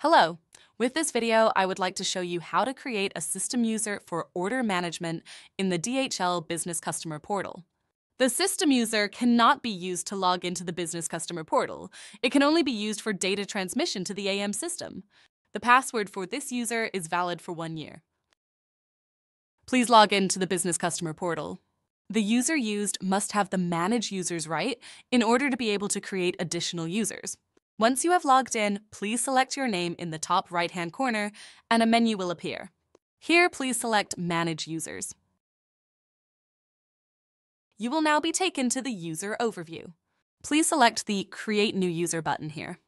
Hello. With this video, I would like to show you how to create a system user for order management in the DHL Business Customer Portal. The system user cannot be used to log into the Business Customer Portal. It can only be used for data transmission to the AM system. The password for this user is valid for 1 year. Please log into the Business Customer Portal. The user used must have the Manage Users right in order to be able to create additional users. Once you have logged in, please select your name in the top right-hand corner and a menu will appear. Here, please select Manage Users. You will now be taken to the user overview. Please select the Create New User button here.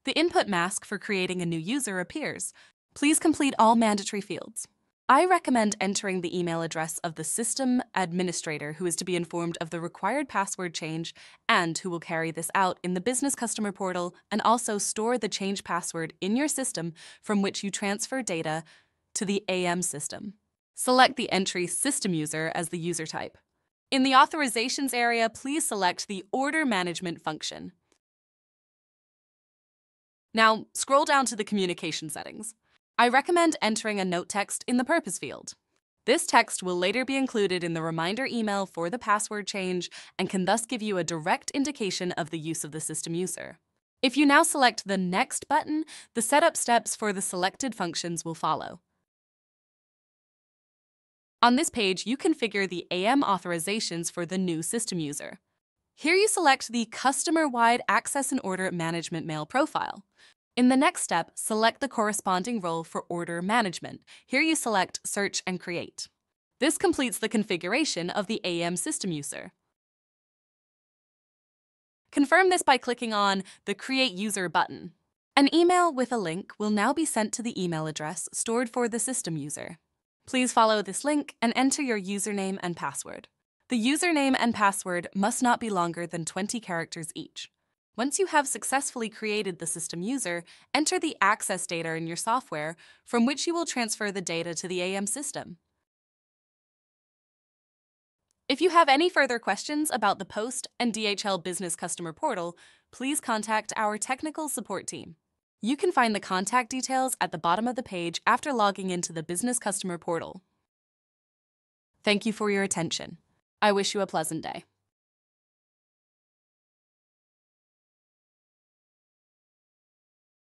The input mask for creating a new user appears. Please complete all mandatory fields. I recommend entering the email address of the system administrator who is to be informed of the required password change and who will carry this out in the Business Customer Portal and also store the changed password in your system from which you transfer data to the AM system. Select the entry System User as the user type. In the Authorizations area, please select the Order Management function. Now, scroll down to the Communication settings. I recommend entering a note text in the purpose field. This text will later be included in the reminder email for the password change and can thus give you a direct indication of the use of the system user. If you now select the Next button, the setup steps for the selected functions will follow. On this page, you configure the AM authorizations for the new system user. Here you select the Customer-Wide Access and Order Management Mail profile. In the next step, select the corresponding role for order management. Here you select Search and Create. This completes the configuration of the AM system user. Confirm this by clicking on the Create User button. An email with a link will now be sent to the email address stored for the system user. Please follow this link and enter your username and password. The username and password must not be longer than 20 characters each. Once you have successfully created the system user, enter the access data in your software from which you will transfer the data to the AM system. If you have any further questions about the Post and DHL Business Customer Portal, please contact our technical support team. You can find the contact details at the bottom of the page after logging into the Business Customer Portal. Thank you for your attention. I wish you a pleasant day.